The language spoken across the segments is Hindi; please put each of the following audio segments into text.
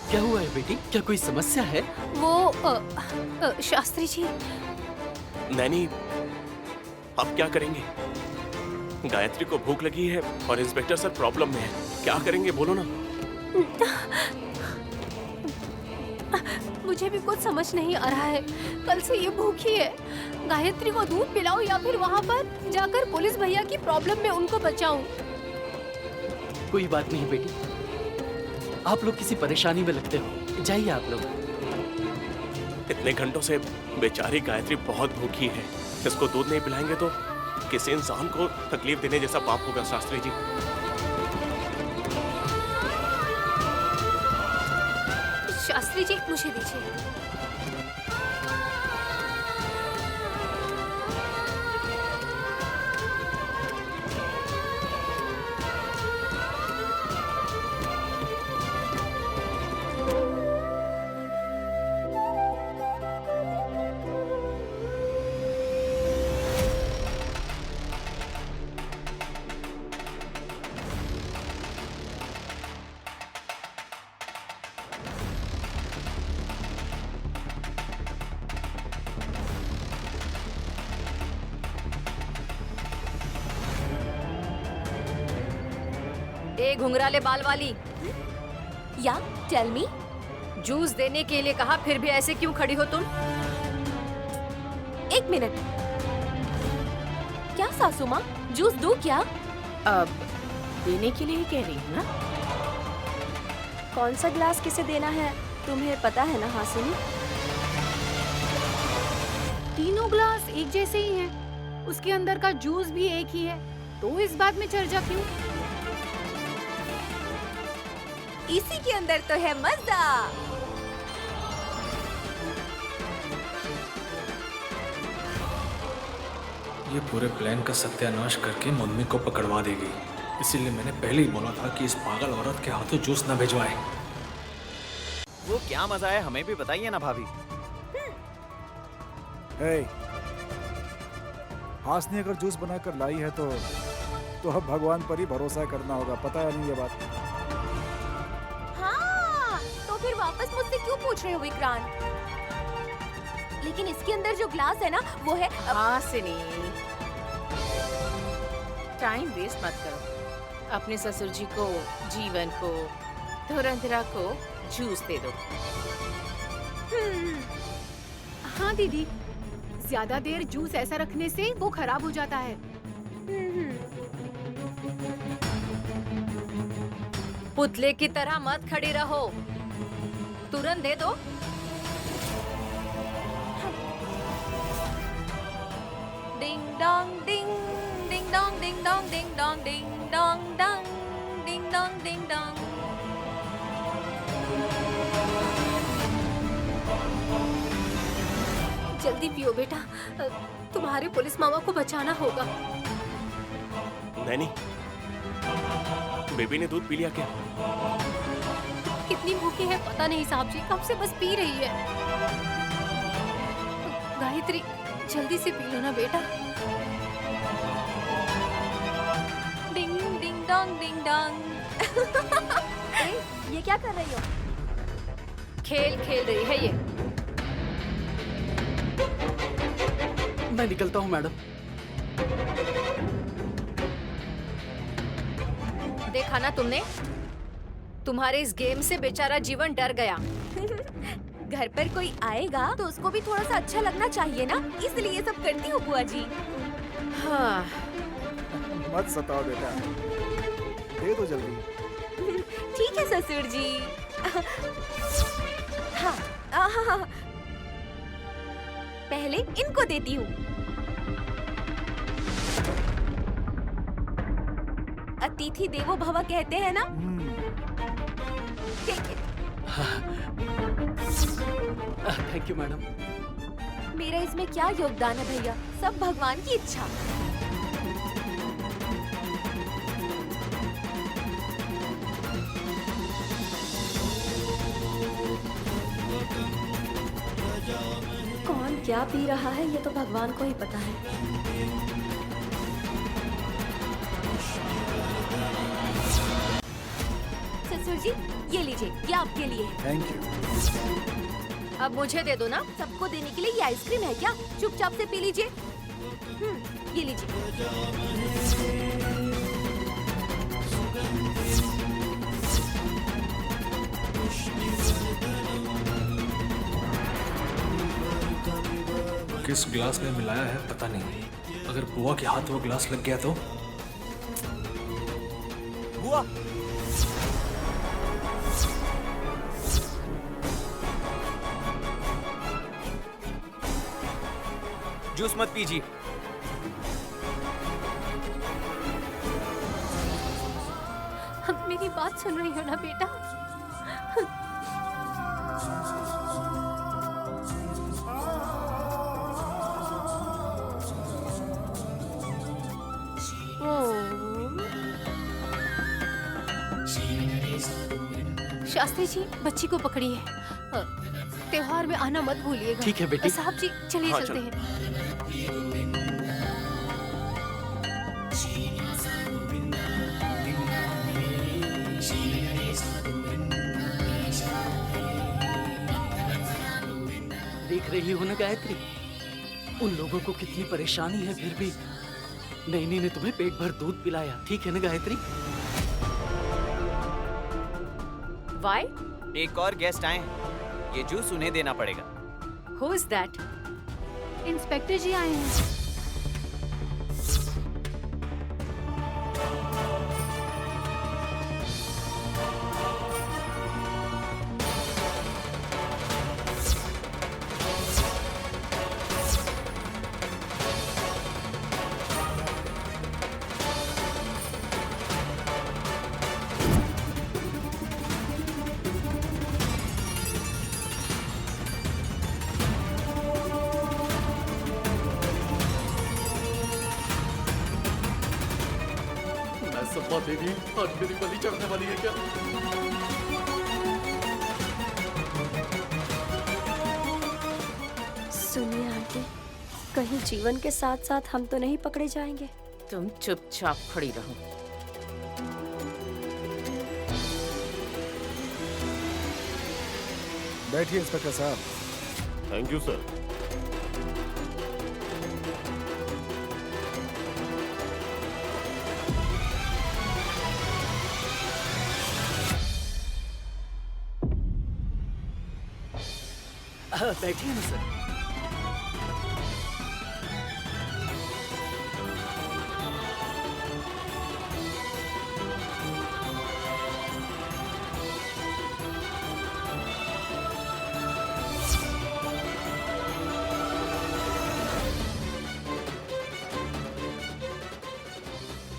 क्या हुआ है बेटी? क्या कोई समस्या है? वो शास्त्री जी। नैनी, अब क्या करेंगे? गायत्री को भूख लगी है और इंस्पेक्टर सर प्रॉब्लम में है। क्या करेंगे बोलो ना। मुझे भी कुछ समझ नहीं आ रहा है। कल से ये भूखी है। गायत्री को दूध पिलाऊं या फिर वहाँ पर जाकर पुलिस भैया की प्रॉब्लम में उनको बचाऊं? कोई बात नहीं बेटी, आप लोग किसी परेशानी में लगते हो। जाइए आप लोग। इतने घंटों से बेचारी गायत्री बहुत भूखी है। इसको दूध नहीं पिलाएंगे तो किसी इंसान को तकलीफ देने जैसा पाप होगा शास्त्री जी। शास्त्री जी, मुझे दीजिए। ए घुंघराले बाल वाली, या टेल मी। जूस देने के लिए कहा, फिर भी ऐसे क्यों खड़ी हो तुम? एक मिनट। क्या सासू माँ, जूस दूं क्या? अब देने के लिए ही कह रही हूँ ना। कौन सा ग्लास किसे देना है तुम्हें पता है ना हासिनी? तीनों ग्लास एक जैसे ही हैं। उसके अंदर का जूस भी एक ही है, तो इस बात में चर्चा क्यों? इसी के अंदर तो है मजा। ये पूरे प्लान का सत्यानाश करके मम्मी को पकड़वा देगी। इसीलिए मैंने पहले ही बोला था कि इस पागल औरत के हाथों जूस न भिजवाए। वो क्या मजा है, हमें भी बताइए ना भाभी। हासनी अगर जूस बनाकर लाई है तो अब भगवान पर ही भरोसा करना होगा। पता है नहीं ये बात? हाँ, तो फिर वापस मुझसे क्यों पूछ रहे हो विक्रांत? लेकिन इसके अंदर जो ग्लास है ना वो है हासिनी, टाइम वेस्ट मत करो। अपने ससुर जी को, जीवन को, धुरंधरा को जूस दे दो। हाँ दीदी, ज्यादा देर जूस ऐसा रखने से वो खराब हो जाता है। पुतले की तरह मत खड़ी रहो, तुरंत दे दो। Ding dong ding, ding dong ding dong ding dong ding dong डंग, डिंग डोंग डिंग डोंग। जल्दी पियो बेटा, तुम्हारे पुलिस मामा को बचाना होगा। नैनी, बेबी ने दूध पी लिया क्या? कितनी भूखी है पता नहीं साहब जी, कब से बस पी रही है। गायत्री, जल्दी से पी लो ना बेटा। डिंग डिंग डोंग डिंग डोंग। ये क्या कर रही हो? खेल खेल रही है ये। मैं निकलता हूँ मैडम। देखा ना तुमने, तुम्हारे इस गेम से बेचारा जीवन डर गया। घर पर कोई आएगा तो उसको भी थोड़ा सा अच्छा लगना चाहिए ना, इसलिए ये सब करती हूँ बुआ जी। हाँ, मत सताओ बेटा, दे दो जल्दी। ठीक है ससुर जी। हाँ, हाँ, पहले इनको देती हूँ। अतिथि देवो भव कहते हैं ना। ठीक है। Thank you madam. मेरा इसमें क्या योगदान है भैया, सब भगवान की इच्छा। कौन क्या पी रहा है ये तो भगवान को ही पता है। ससुर जी, ये लीजिए, ये आपके लिए है। Thank you. अब मुझे दे दो ना। सबको देने के लिए ये आइसक्रीम है क्या? चुपचाप से पी लीजिए। ये लीजिए। किस ग्लास में मिलाया है पता नहीं। अगर बुआ के हाथ वो ग्लास लग गया तो? बुआ, जूस मत पीजिए। मेरी बात सुन रही हो ना बेटा? शास्त्री जी, बच्ची को पकड़िए। त्योहार में आना मत भूलिएगा। ठीक है बेटी। साहब जी, चलिए हाँ, चलते हैं। देख रही हो ना गायत्री, उन लोगों को कितनी परेशानी है, फिर भी नैनी ने तुम्हें पेट भर दूध पिलाया। ठीक है ना गायत्री? Why? एक और गेस्ट आए हैं, ये जूस उन्हें देना पड़ेगा। Who is that? इंस्पेक्टर जी आए हैं। सम्मा देवी, आज मेरी बलि चढ़ने वाली है क्या? सुनिए आंटी, कहीं जीवन के साथ साथ हम तो नहीं पकड़े जाएंगे? तुम चुपचाप खड़ी रहो। बैठिए इंस्पेक्टर साहब। Thank you sir. बैठिए ना सर।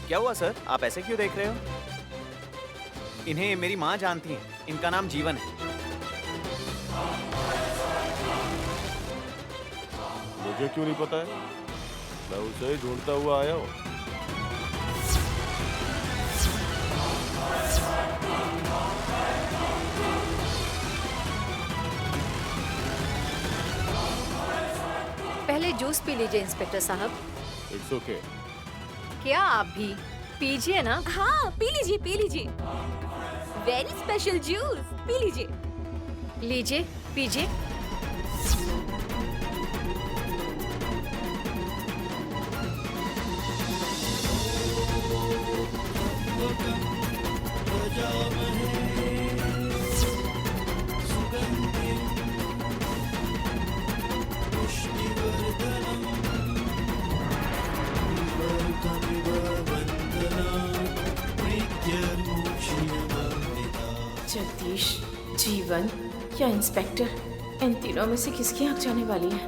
क्या हुआ सर, आप ऐसे क्यों देख रहे हो? इन्हें मेरी माँ जानती हैं, इनका नाम जीवन है। मुझे क्यों नहीं पता है? मैं उसे ही ढूंढता हुआ आया हूँ। पहले जूस पी लीजिए इंस्पेक्टर साहब। It's okay. क्या आप भी पीजिए ना। हाँ, पी लीजिए, पी लीजिए। वेरी स्पेशल जूस, पी लीजिए। लीजिए, पीजिए। जगदीश, जीवन या इंस्पेक्टर, इन तीनों में से किसकी आंख जाने वाली है?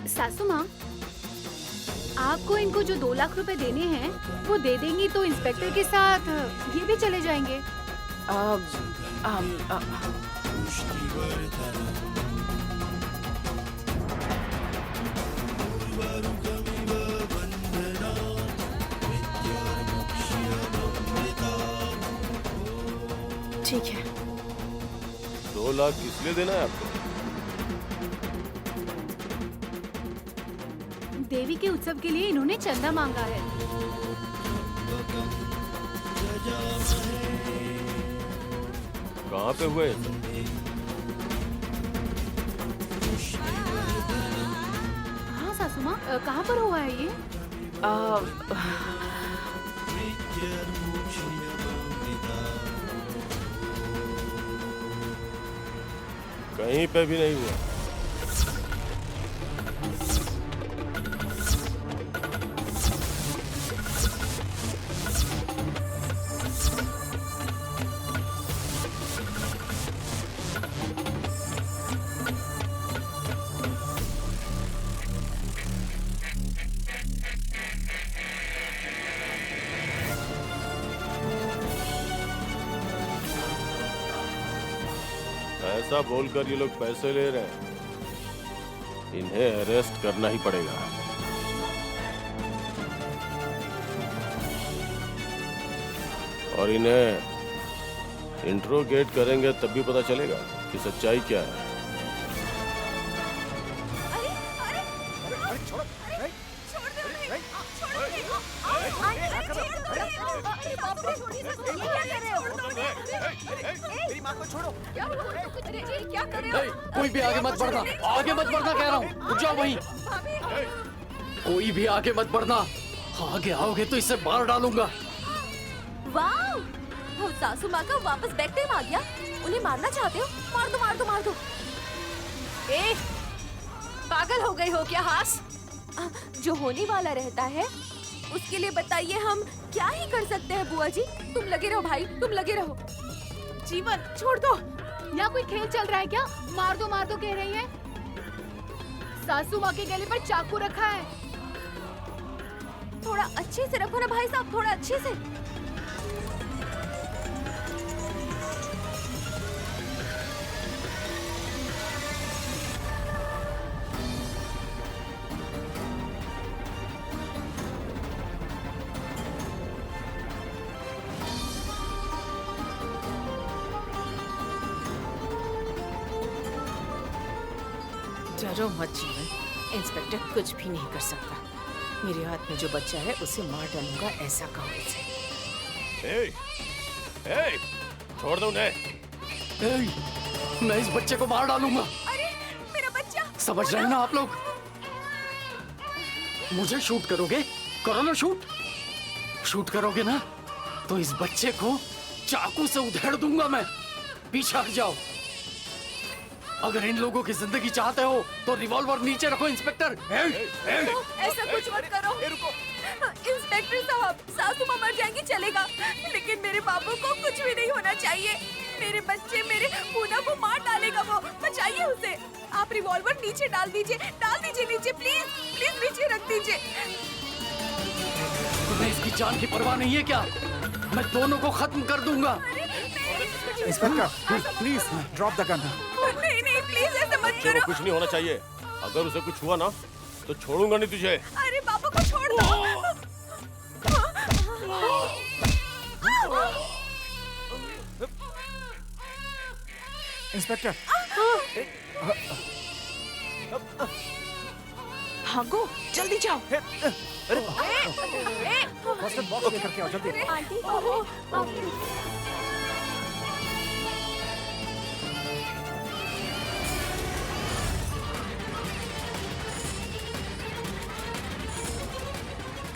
सासू माँ, आपको इनको जो 2 लाख रुपए देने हैं वो दे देंगी तो इंस्पेक्टर के साथ ये भी चले जाएंगे। ठीक है। 2 लाख किस लिए देना है आपको? देवी के उत्सव के लिए इन्होंने चंदा मांगा है। कहाँ पे हुए? हाँ सासू माँ, कहाँ पर हुआ है ये? कहीं पे भी नहीं हुआ। ऐसा बोलकर ये लोग पैसे ले रहे हैं, इन्हें अरेस्ट करना ही पड़ेगा। और इन्हें इंट्रोगेट करेंगे तब भी पता चलेगा कि सच्चाई क्या है। मेरी माँ को छोड़ो। क्या कर रहे ए, कोई भी आगे मत बढ़ना, आगे मत बढ़ना कह रहा हूँ। रुक जाओ वहीं। कोई भी आगे मत बढ़ना, आगे आओगे तो इसे मार डालूंगा। वाह, वो सासू माँ का वापस बैक टाइम आ गया। उन्हें मारना चाहते हो? मार दो मार दो मार दो। ए, पागल हो गई हो क्या हास? जो होने वाला रहता है उसके लिए बताइए हम क्या ही कर सकते हैं बुआ जी। तुम लगे रहो भाई, तुम लगे रहो। जीवन छोड़ दो, यहाँ कोई खेल चल रहा है क्या? मार दो कह रही है। सासू माँ के गले पर चाकू रखा है। थोड़ा अच्छे से रखो ना भाई साहब, थोड़ा अच्छे से। डरो मत जीवन, इंस्पेक्टर कुछ भी नहीं कर सकता। मेरे हाथ में जो बच्चा है उसे मार डालूंगा, ऐसा कहो इसे। छोड़ दो उन्हें। मैं इस बच्चे को मार डालूंगा। अरे मेरा बच्चा। समझ रहे हैं ना आप लोग? मुझे शूट करोगे? करो ना शूट। शूट करोगे ना तो इस बच्चे को चाकू से उधेड़ दूंगा मैं। पीछे हट जाओ। अगर इन लोगों की जिंदगी चाहते हो तो रिवॉल्वर नीचे रखो इंस्पेक्टर। ऐसा कुछ मत करो। इंस्पेक्टर साहब, सासू माँ मर जाएंगी चलेगा, लेकिन मेरे बाबू को कुछ भी नहीं होना चाहिए। मेरे बच्चे, मेरे पूना को मार डालेगा वो। बचाइए उसे। आप रिवॉल्वर नीचे डाल दीजिए नीचे, प्लीज प्लीज नीचे रख दीजिए। तुम्हें इसकी जान की परवाह नहीं है क्या? मैं दोनों को खत्म कर दूंगा। Inspector please drop the gun. नहीं प्लीज ऐसा मत बच्चे को कुछ नहीं होना चाहिए। अगर उसे कुछ हुआ ना तो छोड़ूंगा नहीं तुझे। अरे बाबू को छोड़ दो। इंस्पेक्टर भागो, जल्दी जाओ। फर्स्ट एड बॉक्स लेकर के आओ जल्दी। Aunty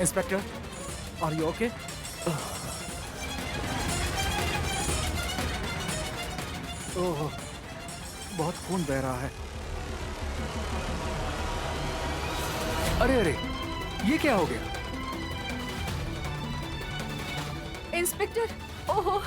inspector are you okay? Oh, बहुत खून बह रहा है। अरे अरे, ये क्या हो गया? इंस्पेक्टर, ओहो।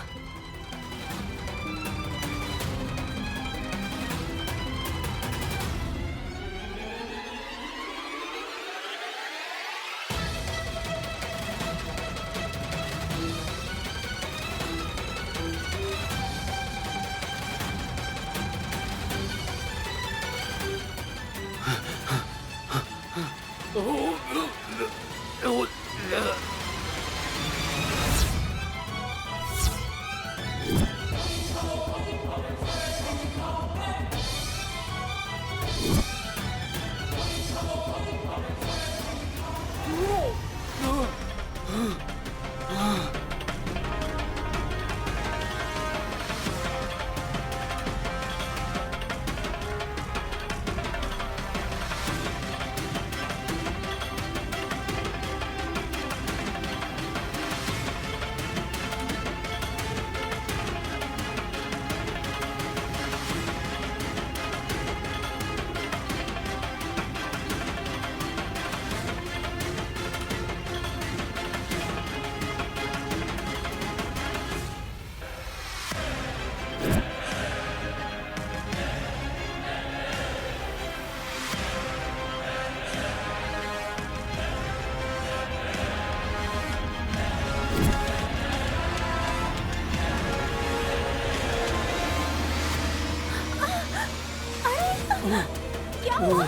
क्या हुआ?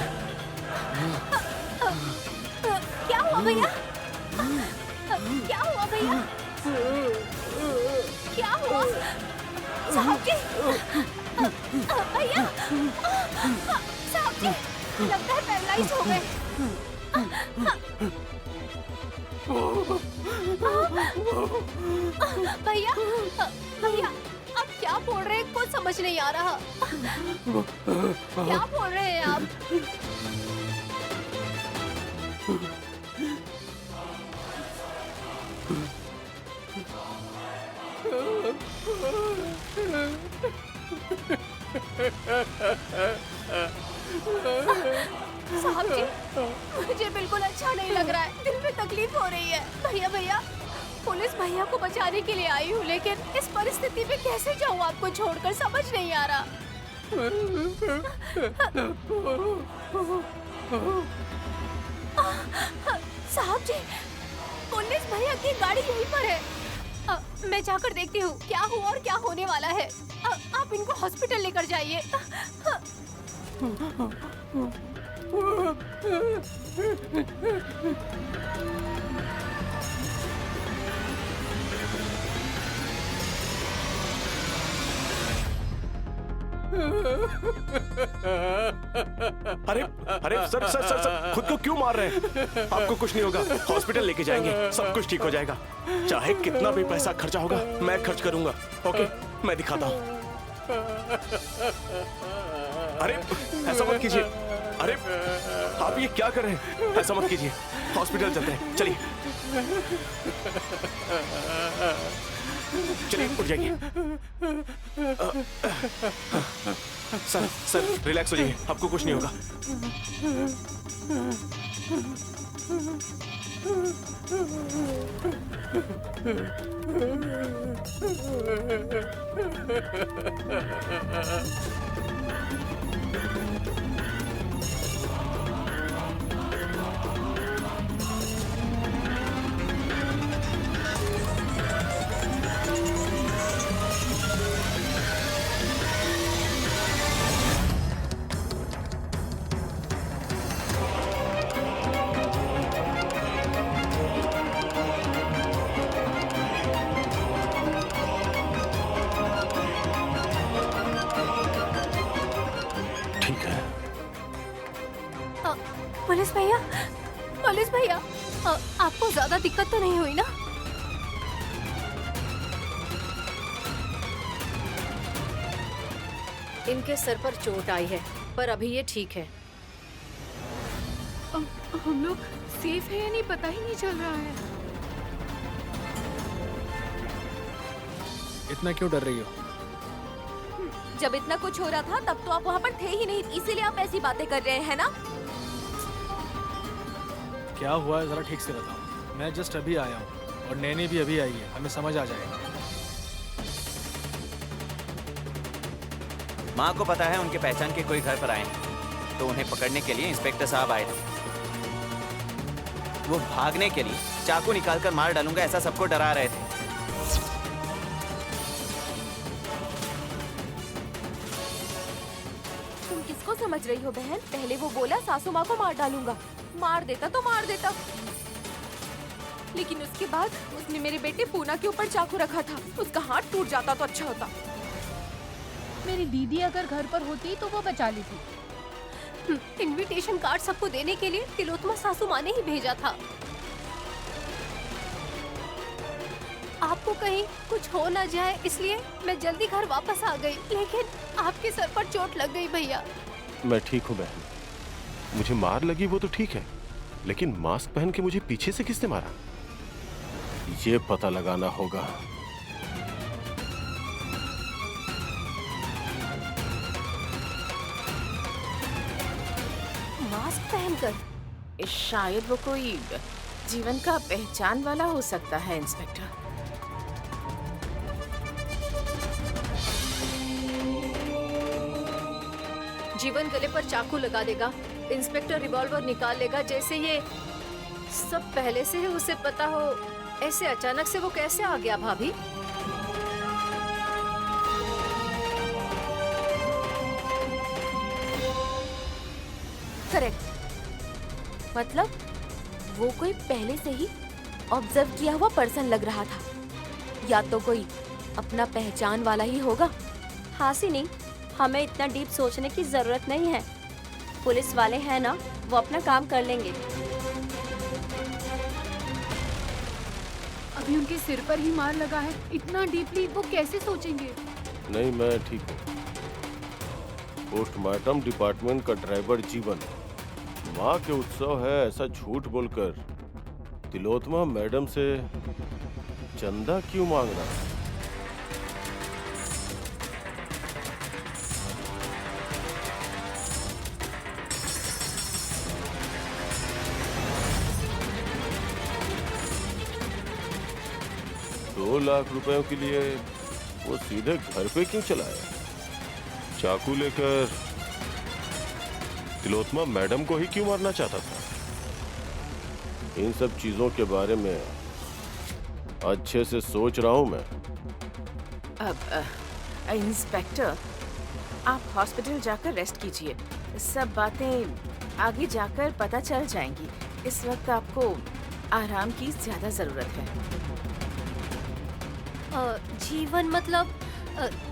क्या हुआ भैया? क्या हुआ भैया? क्या हुआ? साहब जी, भैया, साहब जी, लगता है पैरालाइज हो गए। भैया, भैया, आप क्या बोल रहे हैं? कुछ समझ नहीं आ रहा। क्या बोल रहे हैं आप? साहब जी, मुझे बिल्कुल अच्छा नहीं लग रहा है। दिल में तकलीफ हो रही है। भैया, भैया, पुलिस भैया को बचाने के लिए आई हूँ, लेकिन इस परिस्थिति में कैसे जाऊँ आपको छोड़कर, समझ नहीं आ रहा। साहब जी, पुलिस भैया की गाड़ी यहीं पर है। मैं जाकर देखती हूँ क्या हुआ और क्या होने वाला है। आप इनको हॉस्पिटल लेकर जाइए। अरे अरे सर सर सर सर खुद को क्यों मार रहे हैं? आपको कुछ नहीं होगा, हॉस्पिटल लेके जाएंगे, सब कुछ ठीक हो जाएगा। चाहे कितना भी पैसा खर्चा होगा मैं खर्च करूंगा। ओके, मैं दिखाता हूँ। अरे ऐसा मत कीजिए। अरे आप ये क्या कर रहे हैं? ऐसा मत कीजिए, हॉस्पिटल चलते हैं, चलिए चलिए, उठ जाइए। सर सर रिलैक्स हो जाइए, आपको कुछ नहीं होगा। पुलिस भैया, आपको ज्यादा दिक्कत तो नहीं हुई ना? इनके सर पर चोट आई है, पर अभी ये ठीक है। हम लोग सेफ है या नहीं पता ही नहीं चल रहा है। इतना क्यों डर रही हो? जब इतना कुछ हो रहा था तब तो आप वहाँ पर थे ही नहीं, इसीलिए आप ऐसी बातें कर रहे हैं ना? क्या हुआ है जरा ठीक से बताओ। मैं जस्ट अभी आया हूँ और नैनी भी अभी आई है, हमें समझ आ जाएगा। माँ को पता है उनके पहचान के कोई घर पर आए हैं, तो उन्हें पकड़ने के लिए इंस्पेक्टर साहब आए थे। वो भागने के लिए चाकू निकालकर मार डालूंगा ऐसा सबको डरा रहे थे। तुम किसको समझ रही हो बहन? पहले वो बोला सासू माँ को मार डालूंगा, मार देता तो मार देता, लेकिन उसके बाद उसने मेरे बेटे पूना के ऊपर चाकू रखा था। उसका हाथ टूट जाता तो अच्छा होता। मेरी दीदी अगर घर पर होती तो वो बचा लेती। इनविटेशन कार्ड सबको देने के लिए तिलोत्तमा सासू माँ ने ही भेजा था। आपको कहीं कुछ हो ना जाए इसलिए मैं जल्दी घर वापस आ गई, लेकिन आपके सर पर चोट लग गई भैया। मैं ठीक हूँ बहन, मुझे मार लगी वो तो ठीक है, लेकिन मास्क पहन के मुझे पीछे से किसने मारा ये पता लगाना होगा। मास्क पहनकर? शायद वो कोई जीवन का पहचान वाला हो सकता है इंस्पेक्टर। जीवन गले पर चाकू लगा देगा, इंस्पेक्टर रिवॉल्वर निकाल लेगा, जैसे ये सब पहले से ही उसे पता हो। ऐसे अचानक से वो कैसे आ गया भाभी? करेक्ट। मतलब वो कोई पहले से ही ऑब्जर्व किया हुआ पर्सन लग रहा था, या तो कोई अपना पहचान वाला ही होगा। हासिनी, हमें इतना डीप सोचने की जरूरत नहीं है। पुलिस वाले हैं ना, वो अपना काम कर लेंगे। अभी उनके सिर पर ही मार लगा है, इतना डीपली वो कैसे सोचेंगे? नहीं, मैं ठीक हूँ। पोस्टमार्टम डिपार्टमेंट का ड्राइवर जीवन माँ के उत्सव है ऐसा झूठ बोलकर तिलोत्तमा मैडम से चंदा क्यों मांग रहा है? 2 लाख रुपयों के लिए वो सीधे घर पे क्यों चला आया? चाकू लेकर तिलोत्तमा मैडम को ही क्यों मारना चाहता था? इन सब चीजों के बारे में अच्छे से सोच रहा हूं मैं। अब इंस्पेक्टर, आप हॉस्पिटल जाकर रेस्ट कीजिए। सब बातें आगे जाकर पता चल जाएंगी। इस वक्त आपको आराम की ज्यादा जरूरत है। जीवन मतलब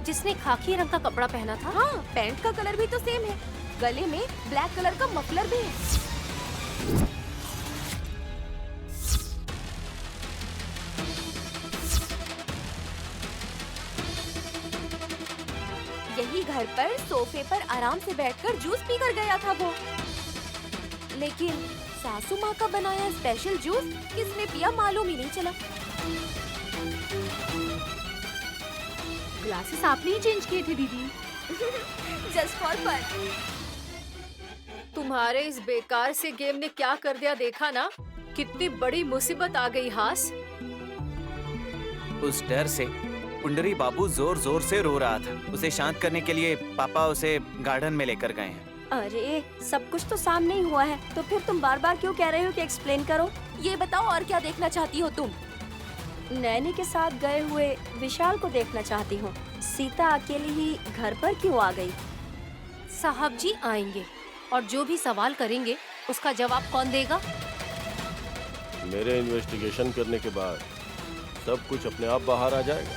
जिसने खाकी रंग का कपड़ा पहना था? हाँ, पैंट का कलर भी तो सेम है, गले में ब्लैक कलर का मफलर भी है। यही घर पर सोफे पर आराम से बैठकर जूस पीकर गया था वो। लेकिन सासू माँ का बनाया स्पेशल जूस किसने पिया मालूम ही नहीं चला। ग्लासेस आपने ही चेंज किए थे दीदी। Just for fun. तुम्हारे इस बेकार से गेम ने क्या कर दिया देखा ना? कितनी बड़ी मुसीबत आ गई हास। उस डर से पुंडरी बाबू जोर जोर से रो रहा था। उसे शांत करने के लिए पापा उसे गार्डन में लेकर गए हैं। अरे सब कुछ तो सामने ही हुआ है, तो फिर तुम बार बार क्यों कह रहे हो कि एक्सप्लेन करो? ये बताओ और क्या देखना चाहती हो तुम? नैनी के साथ गए हुए विशाल को देखना चाहती हूँ। सीता अकेली ही घर पर क्यों आ गई? साहब जी आएंगे और जो भी सवाल करेंगे उसका जवाब कौन देगा? मेरे इन्वेस्टिगेशन करने के बाद सब कुछ अपने आप बाहर आ जाएगा।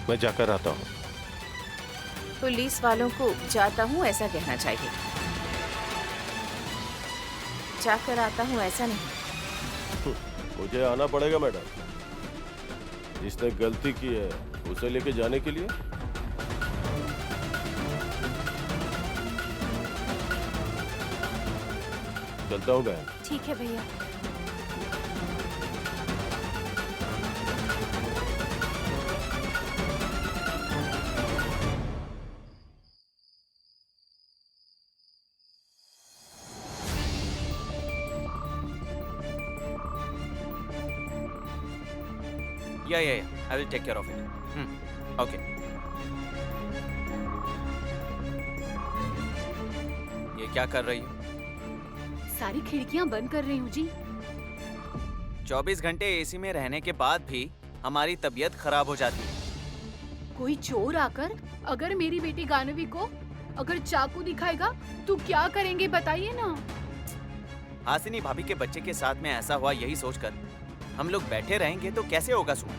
मैं जाकर आता हूँ। पुलिस वालों को जाता हूँ ऐसा कहना चाहिए, जाकर आता हूँ ऐसा नहीं। मुझे आना पड़ेगा मैडम। जिसने गलती की है उसे लेके जाने के लिए। चलता हूँ बहन। ठीक है भैया। Yeah. I will take care of it. Okay. ये क्या कर रही हो? सारी खिड़कियां बंद कर रही हूँ जी। 24 घंटे एसी में रहने के बाद भी हमारी तबीयत खराब हो जाती है। कोई चोर आकर अगर मेरी बेटी गानवी को अगर चाकू दिखाएगा तो क्या करेंगे बताइए ना। हासिनी भाभी के बच्चे के साथ में ऐसा हुआ, यही सोचकर हम लोग बैठे रहेंगे तो कैसे होगा सुन?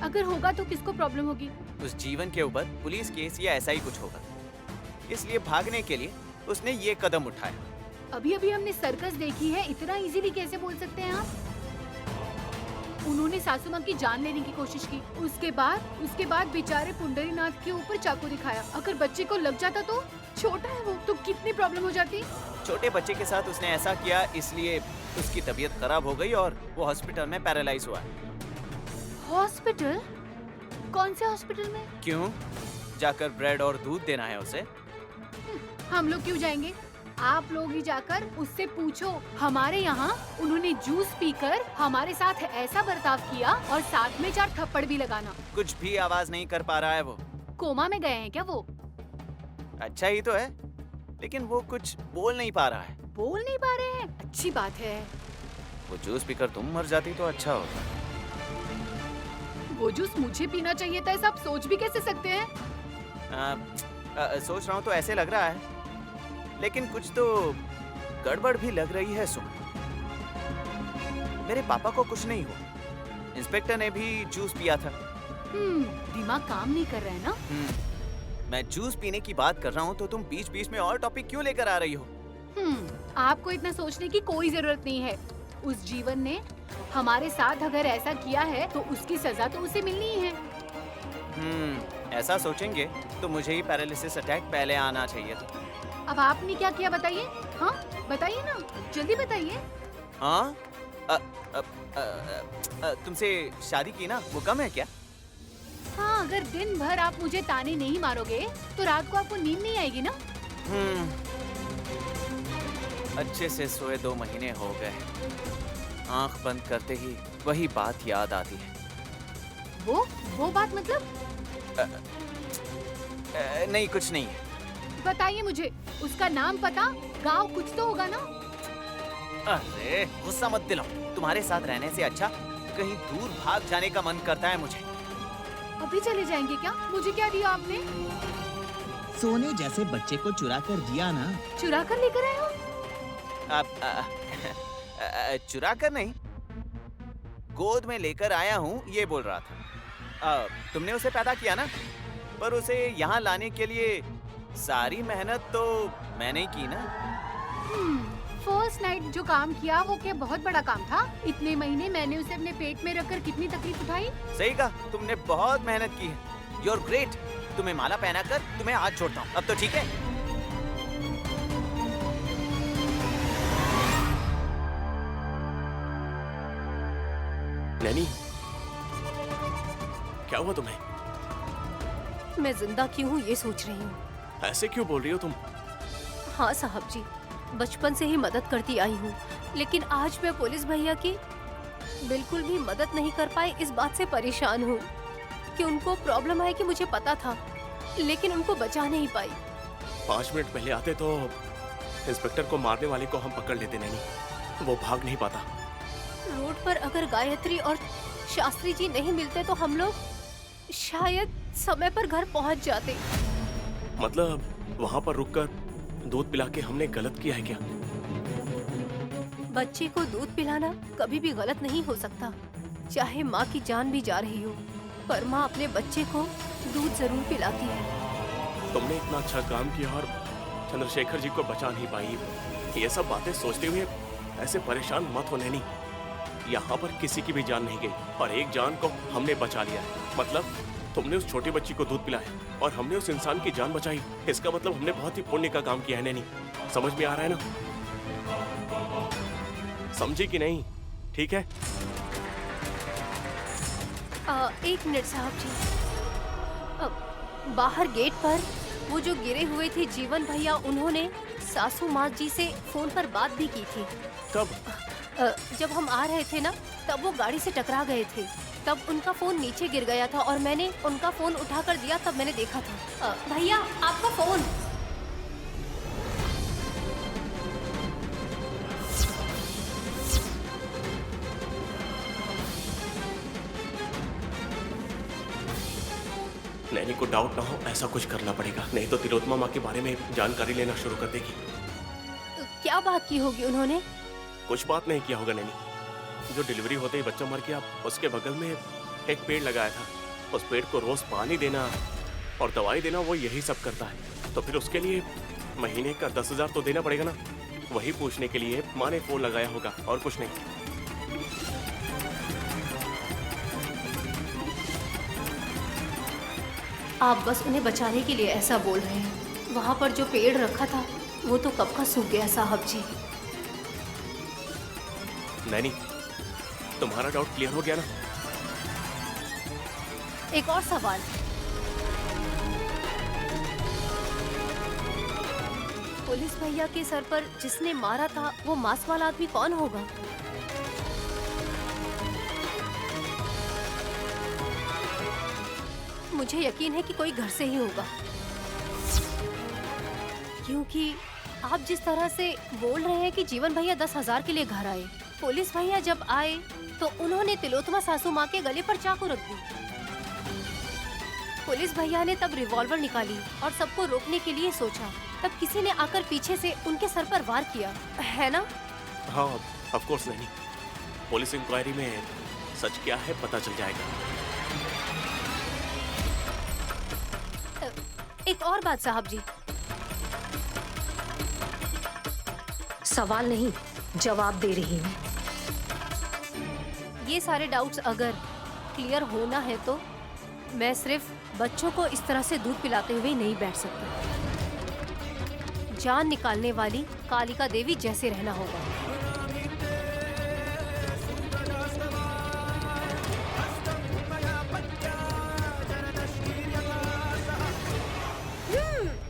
अगर होगा तो किसको प्रॉब्लम होगी? उस जीवन के ऊपर पुलिस केस या ऐसा ही कुछ होगा, इसलिए भागने के लिए उसने ये कदम उठाया। अभी अभी हमने सर्कस देखी है, इतना इजीली कैसे बोल सकते हैं आप? उन्होंने सासू माँ की जान लेने की कोशिश की, उसके बाद बेचारे पुंडरीनाथ के ऊपर चाकू दिखाया। अगर बच्चे को लग जाता तो? छोटा है वो, तो कितनी प्रॉब्लम हो जाती। छोटे बच्चे के साथ उसने ऐसा किया, इसलिए उसकी तबीयत खराब हो गई और वो हॉस्पिटल में पैरालाइज हुआ। हॉस्पिटल? कौन से हॉस्पिटल में? क्यों? जाकर ब्रेड और दूध देना है उसे। हम लोग क्यों जाएंगे? आप लोग ही जाकर उससे पूछो। हमारे यहाँ उन्होंने जूस पीकर हमारे साथ ऐसा बर्ताव किया और साथ में 4 थप्पड़ भी लगाना। कुछ भी आवाज नहीं कर पा रहा है वो। कोमा में गए हैं क्या वो? अच्छा ही तो है, लेकिन वो कुछ बोल नहीं पा रहा है। बोल नहीं पा रहे हैं? अच्छी बात है। वो जूस पीकर तुम मर जाती तो अच्छा होता। वो जूस मुझे पीना चाहिए था, ऐसा आप सोच भी कैसे सकते हैं? सोच रहा हूँ तो ऐसे लग रहा है, लेकिन कुछ तो गड़बड़ भी लग रही है सुमन। मेरे पापा को कुछ नहीं हुआ। इंस्पेक्टर ने भी जूस पिया था। दिमाग काम नहीं कर रहा है ना? मैं जूस पीने की बात कर रहा हूँ तो तुम बीच बीच में और टॉपिक क्यों लेकर आ रही हो? आपको इतना सोचने की कोई जरूरत नहीं है। उस जीवन ने हमारे साथ अगर ऐसा किया है तो उसकी सजा तो उसे मिलनी ही है। ऐसा सोचेंगे तो मुझे ही पैरालिसिस अटैक पहले आना चाहिए था। अब आपने क्या किया बताइए? हाँ बताइए ना, जल्दी बताइए। हाँ तुमसे शादी की ना, वो कम है क्या? हाँ, अगर दिन भर आप मुझे ताने नहीं मारोगे तो रात को आपको नींद नहीं आएगी ना? अच्छे से सोए 2 महीने हो गए। आंख बंद करते ही वही बात याद आती है। वो बात मतलब? नहीं, कुछ नहीं। बताइए मुझे, उसका नाम पता, गांव कुछ तो होगा ना? अरे गुस्सा मत दिलाओ। तुम्हारे साथ रहने से अच्छा कहीं दूर भाग जाने का मन करता है मुझे। अभी चले जाएंगे क्या? मुझे क्या दिया आपने? सोने जैसे बच्चे को चुरा कर दिया ना। चुरा कर लेकर आए हो? चुरा कर नहीं, गोद में लेकर आया हूँ ये बोल रहा था। तुमने उसे पैदा किया ना, पर उसे यहाँ लाने के लिए सारी मेहनत तो मैंने ही की ना। फर्स्ट नाइट जो काम किया वो क्या बहुत बड़ा काम था? इतने महीने मैंने उसे अपने पेट में रखकर कितनी तकलीफ उठाई। सही कहा, तुमने बहुत मेहनत की है। You're great। तुम्हें माला पहनाकर तुम्हें हाथ छोड़ता हूँ। अब तो ठीक है? नैनी, क्या हुआ तुम्हें? मैं जिंदा क्यों हूँ ये सोच रही हूँ। ऐसे क्यों बोल रही हो तुम? हाँ साहब जी, बचपन से ही मदद करती आई हूँ, लेकिन आज मैं पुलिस भैया की बिल्कुल भी मदद नहीं कर पाई। इस बात से परेशान हूँ कि उनको प्रॉब्लम है कि मुझे पता था, लेकिन उनको बचा नहीं पाई। 5 मिनट पहले आते तो इंस्पेक्टर को मारने वाले को हम पकड़ लेते। नहीं, वो भाग नहीं पाता। रोड पर अगर गायत्री और शास्त्री जी नहीं मिलते तो हम लोग शायद समय पर घर पहुंच जाते। मतलब वहाँ पर रुककर दूध पिला के हमने गलत किया है क्या? बच्चे को दूध पिलाना कभी भी गलत नहीं हो सकता, चाहे माँ की जान भी जा रही हो, पर माँ अपने बच्चे को दूध जरूर पिलाती है। तुमने इतना अच्छा काम किया और चंद्रशेखर जी को बचा नहीं पाई। ये सब बातें सोचते हुए ऐसे परेशान मत हो नैनी। यहाँ पर किसी की भी जान नहीं गई और एक जान को हमने बचा लिया। मतलब तुमने उस छोटी बच्ची को दूध पिलाया और हमने उस इंसान की जान बचाई। इसका मतलब हमने बहुत ही पुण्य का काम किया है नैनी। समझ में आ रहा है ना? समझी कि नहीं? ठीक है। एक मिनट साहब जी, बाहर गेट पर वो जो गिरे हुए थे जीवन भैया, उन्होंने सासू माँ जी से फोन पर बात भी की थी। कब? जब हम आ रहे थे ना, तब वो गाड़ी से टकरा गए थे। तब उनका फोन नीचे गिर गया था और मैंने उनका फोन उठाकर दिया, तब मैंने देखा था। भैया आपका फोन। नैनी को डाउट ना हो ऐसा कुछ करना पड़ेगा, नहीं तो तिलोत्तमा माँ के बारे में जानकारी लेना शुरू कर देगी। क्या बात की होगी उन्होंने? कुछ बात नहीं किया होगा नैनी। जो डिलीवरी होते ही बच्चा मर गया, उसके बगल में एक पेड़ लगाया था। उस पेड़ को रोज पानी देना और दवाई देना, वो यही सब करता है। तो फिर उसके लिए महीने का 10,000 तो देना पड़ेगा ना। वही पूछने के लिए माँ ने फोन लगाया होगा और कुछ नहीं। आप बस उन्हें बचाने के लिए ऐसा बोल रहे हैं। वहाँ पर जो पेड़ रखा था वो तो कब का सूख गया साहब जी। नैनी, तुम्हारा डाउट क्लियर हो गया ना? एक और सवाल, पुलिस भैया के सर पर जिसने मारा था वो मास्क वाला आदमी कौन होगा? मुझे यकीन है कि कोई घर से ही होगा, क्योंकि आप जिस तरह से बोल रहे हैं कि जीवन भैया 10,000 के लिए घर आए। पुलिस भैया जब आए तो उन्होंने तिलोत्तमा सासू माँ के गले पर चाकू रख दी। पुलिस भैया ने तब रिवॉल्वर निकाली और सबको रोकने के लिए सोचा, तब किसी ने आकर पीछे से उनके सर पर वार किया, है ना? हाँ, ऑफ कोर्स नहीं। पुलिस इंक्वायरी में सच क्या है पता चल जाएगा। एक और बात साहब जी, सवाल नहीं, जवाब दे रही हूँ। ये सारे डाउट्स अगर क्लियर होना है तो मैं सिर्फ बच्चों को इस तरह से दूध पिलाते हुए नहीं बैठ सकती। जान निकालने वाली कालिका देवी जैसे रहना होगा।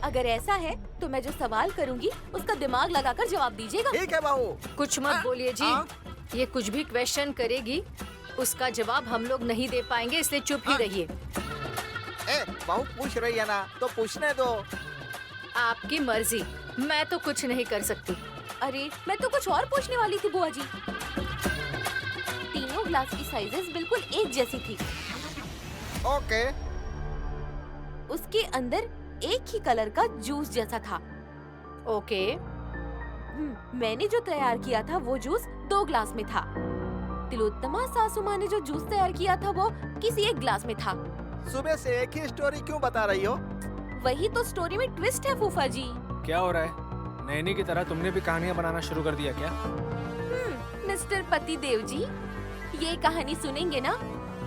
अगर ऐसा है तो मैं जो सवाल करूंगी उसका दिमाग लगाकर जवाब दीजिएगा। ठीक है बहू। कुछ मत बोलिए जी। ये कुछ भी क्वेश्चन करेगी उसका जवाब हम लोग नहीं दे पाएंगे, इसलिए चुप ही रहिए। बहू पूछ रही है ना तो पूछने दो। आपकी मर्जी, मैं तो कुछ नहीं कर सकती। अरे मैं तो कुछ और पूछने वाली थी बुआ जी। तीनों ग्लास की साइजेस बिल्कुल एक जैसी थी। ओके। उसके अंदर एक ही कलर का जूस जैसा था। ओके। मैंने जो तैयार किया था वो जूस 2 ग्लास में था। तिलोत्तमा सासू माँ ने जो जूस तैयार किया था वो किसी एक ग्लास में था। सुबह से एक ही स्टोरी क्यों बता रही हो? वही तो स्टोरी में ट्विस्ट है फूफा जी। क्या हो रहा है? नैनी की तरह तुमने भी कहानियाँ बनाना शुरू कर दिया क्या? मिस्टर पति देव जी, ये कहानी सुनेंगे ना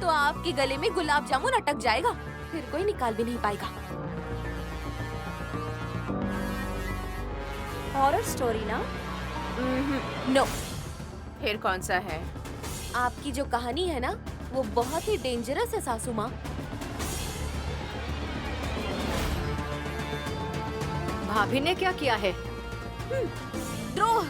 तो आपके गले में गुलाब जामुन अटक जाएगा, फिर कोई निकाल भी नहीं पाएगा। हॉरर स्टोरी ना? नो। फिर कौन सा है? आपकी जो कहानी है ना वो बहुत ही डेंजरस है सासू माँ। भाभी ने क्या किया है? द्रोह।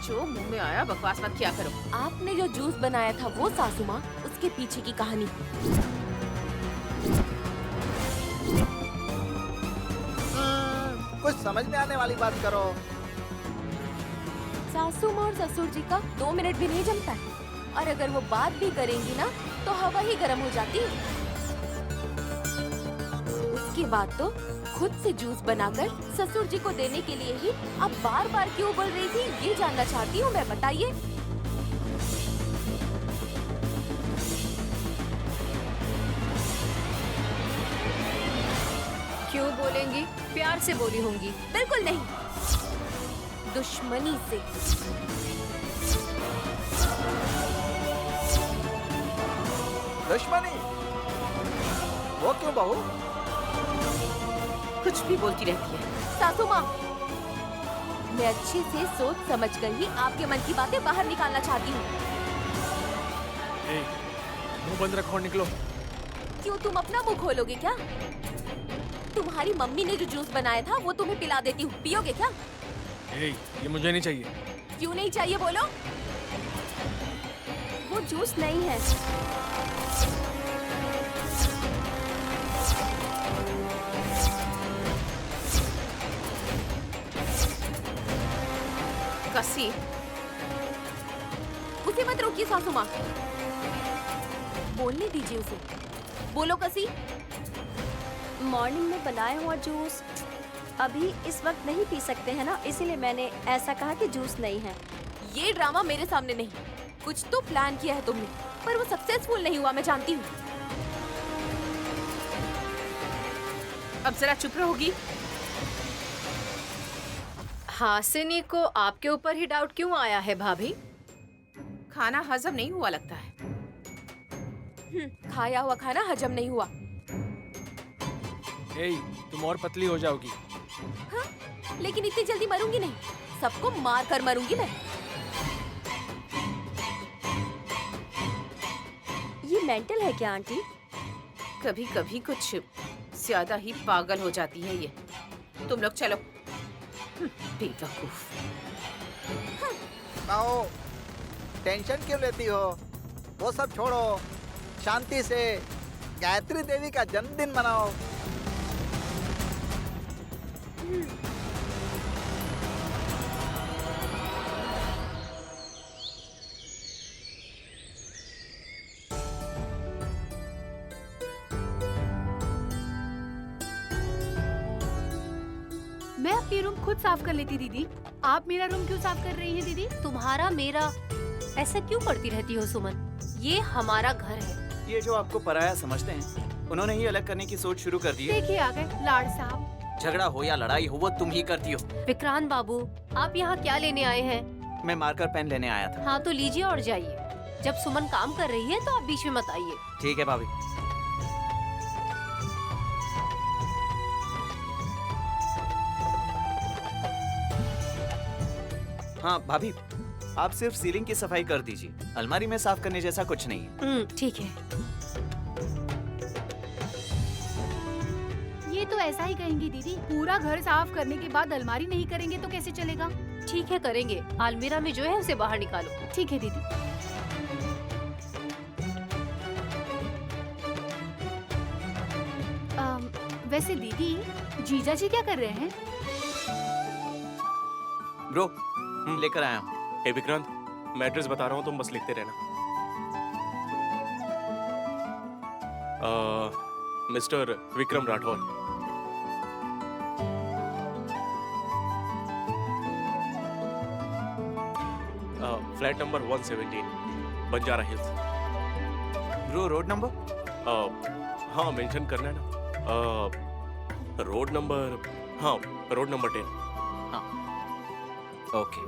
जो मुंह में आया बकवास मत किया करो। आपने जो जूस बनाया था वो सासू माँ, उसके पीछे की कहानी। कुछ समझ में आने वाली बात करो। सासू माँ और ससुर जी का 2 मिनट भी नहीं जमता है, और अगर वो बात भी करेंगी ना तो हवा ही गर्म हो जाती है। उसके बाद तो खुद से जूस बनाकर ससुर जी को देने के लिए ही अब बार बार क्यों बोल रही थी, ये जानना चाहती हूँ मैं, बताइए। क्यों बोलेंगी? प्यार से बोली होंगी। बिल्कुल नहीं, दुश्मनी से। दुश्मनी? वो क्यों बहू? कुछ भी बोलती रहती है। सासू माँ, मैं अच्छे से सोच समझ कर ही आपके मन की बातें बाहर निकालना चाहती हूँ। मुंह बंद रखो और निकलो। क्यों, तुम अपना मुंह खोलोगे क्या? तुम्हारी मम्मी ने जो जूस बनाया था वो तुम्हें पिला देती हूँ, पियोगे क्या? ये मुझे नहीं चाहिए। क्यों नहीं चाहिए बोलो? वो जूस नहीं है। कसी, उसे मत रोकिए सासू माँ, बोलने दीजिए उसे। बोलो कसी। मॉर्निंग में बनाया हुआ जूस अभी इस वक्त नहीं पी सकते हैं ना, इसीलिए मैंने ऐसा कहा कि जूस नहीं है। ये ड्रामा मेरे सामने नहीं। कुछ तो प्लान किया है तुमने, पर वो सक्सेसफुल नहीं हुआ, मैं जानती हूँ। अब जरा चुप रहोगी? हासिनी को आपके ऊपर ही डाउट क्यों आया है भाभी? खाना हजम नहीं हुआ लगता है। खाया हुआ खाना हजम नहीं हुआ। तुम और पतली हो जाओगी। हाँ, लेकिन इतनी जल्दी मरूंगी नहीं, सबको मार कर मरूंगी मैं। ये मेंटल है क्या आंटी? कभी कभी कुछ ज्यादा ही पागल हो जाती है ये। तुम लोग चलो। बेवकूफ। आओ, टेंशन क्यों लेती हो? वो सब छोड़ो, शांति से गायत्री देवी का जन्मदिन मनाओ। खुद साफ कर लेती दीदी। आप मेरा रूम क्यों साफ कर रही हैं दीदी? तुम्हारा मेरा ऐसा क्यों करती रहती हो सुमन? ये हमारा घर है। ये जो आपको पराया समझते हैं, उन्होंने ही अलग करने की सोच शुरू कर दी है। देखिए आ गए लाड़ साहब। झगड़ा हो या लड़ाई हो वो तुम ही करती हो। विक्रांत बाबू, आप यहाँ क्या लेने आए हैं? मैं मार्कर पेन लेने आया था। हाँ तो लीजिए और जाइए। जब सुमन काम कर रही है तो आप बीच में मत आइए। ठीक है भाभी। हाँ भाभी, आप सिर्फ सीलिंग की सफाई कर दीजिए। अलमारी में साफ करने जैसा कुछ नहीं है। ठीक है। ये तो ऐसा ही कहेंगी दीदी। पूरा घर साफ करने के बाद अलमारी नहीं करेंगे तो कैसे चलेगा? ठीक है करेंगे। अलमीरा में जो है उसे बाहर निकालो। ठीक है दीदी। वैसे दीदी, जीजा जी क्या कर रहे हैं? ब्रो, लेकर आया हूँ। हे विक्रांत, मैं एड्रेस बता रहा हूँ, तुम बस लिखते रहना। Mister Vikram Rathore. Flat number 117, Banjara hills. Bro, road number? हाँ मेंशन करना है ना। रोड नंबर, हाँ रोड नंबर 10। हाँ okay.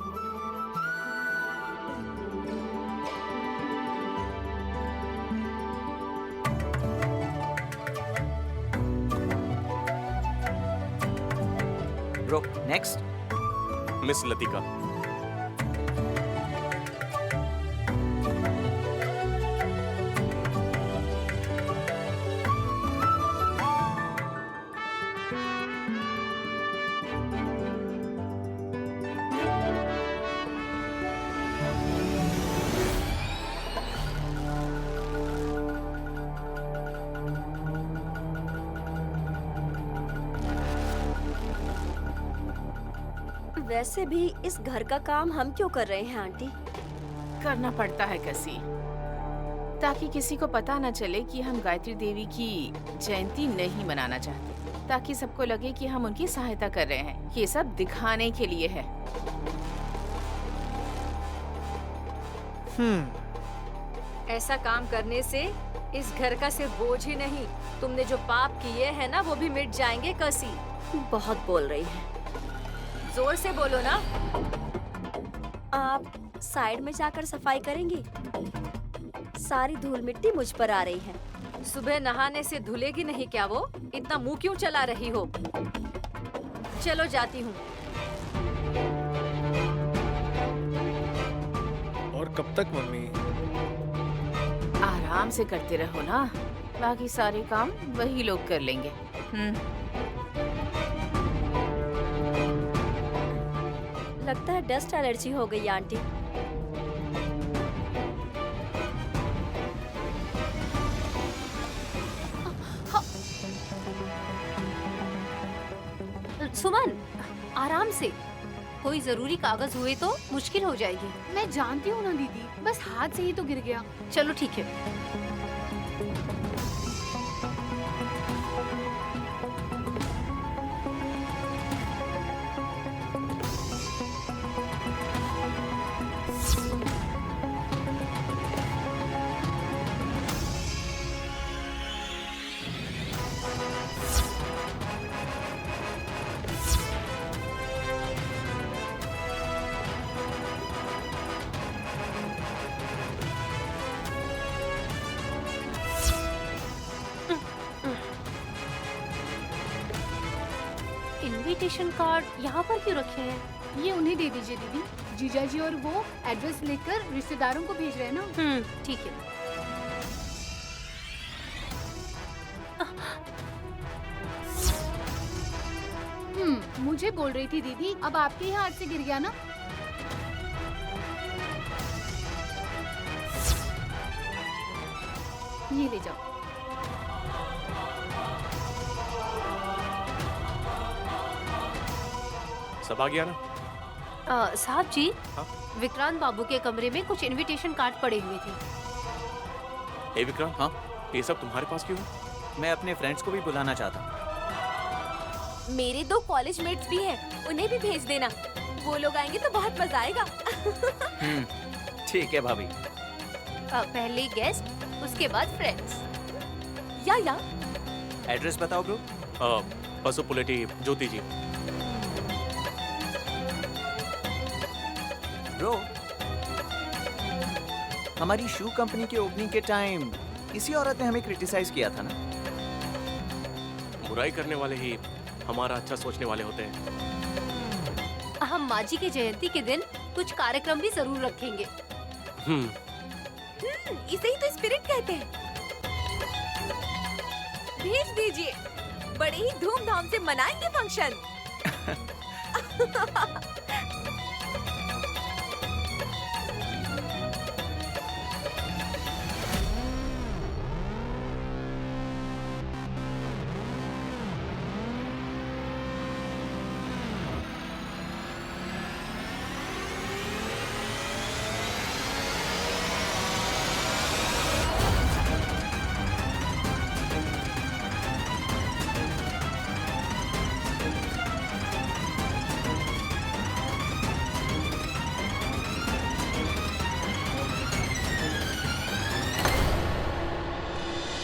Bro, next. Miss Latika. वैसे भी इस घर का काम हम क्यों कर रहे हैं आंटी? करना पड़ता है कसी, ताकि किसी को पता न चले कि हम गायत्री देवी की जयंती नहीं मनाना चाहते, ताकि सबको लगे कि हम उनकी सहायता कर रहे हैं। ये सब दिखाने के लिए है। ऐसा काम करने से इस घर का सिर्फ बोझ ही नहीं, तुमने जो पाप किए हैं ना वो भी मिट जाएंगे कसी। बहुत बोल रही है। जोर से बोलो ना। आप साइड में जाकर सफाई करेंगी? सारी धूल मिट्टी मुझ पर आ रही है। सुबह नहाने से धुलेगी नहीं क्या वो? इतना मुंह क्यों चला रही हो? चलो जाती हूँ। और कब तक मम्मी? आराम से करते रहो ना, बाकी सारे काम वही लोग कर लेंगे। लगता है डस्ट एलर्जी हो गई आंटी। सुमन, आराम से। कोई जरूरी कागज हुए तो मुश्किल हो जाएगी। मैं जानती हूँ ना दीदी, बस हाथ से ही तो गिर गया। चलो ठीक है। इनविटेशन कार्ड यहाँ पर क्यों रखे हैं? ये उन्हें दे दीजिए दीदी। जीजा जी और वो एड्रेस लेकर रिश्तेदारों को भेज रहे हैं ना। ठीक है। मुझे बोल रही थी दीदी, अब आपके ही हाथ से गिर गया ना। ये ले जाओ। सब आ गया ना? साहब जी, हाँ? विक्रांत बाबू के कमरे में कुछ इनविटेशन कार्ड पड़े हुए थे। हे विक्रांत, हाँ? ये सब तुम्हारे पास क्यों है? मैं अपने फ्रेंड्स को भी बुलाना चाहता हूँ। मेरे 2 कॉलेज मेट्स भी हैं, उन्हें भी भेज देना। वो लोग आएंगे तो बहुत मजा आएगा। ठीक है भाभी। पहले गेस्ट, उसके बाद फ्रेंड्स। या एड्रेस बताओ ब्रो। पसुपुलेटी ज्योति जी। ब्रो, हमारी शू कंपनी के ओपनिंग के टाइम इसी औरत ने हमें क्रिटिसाइज किया था ना। बुराई करने वाले ही हमारा अच्छा सोचने वाले होते हैं। हम माँ जी की जयंती के दिन कुछ कार्यक्रम भी जरूर रखेंगे। इसे ही तो स्पिरिट कहते हैं। भेज दीजिए, बड़े ही धूमधाम से मनाएंगे फंक्शन।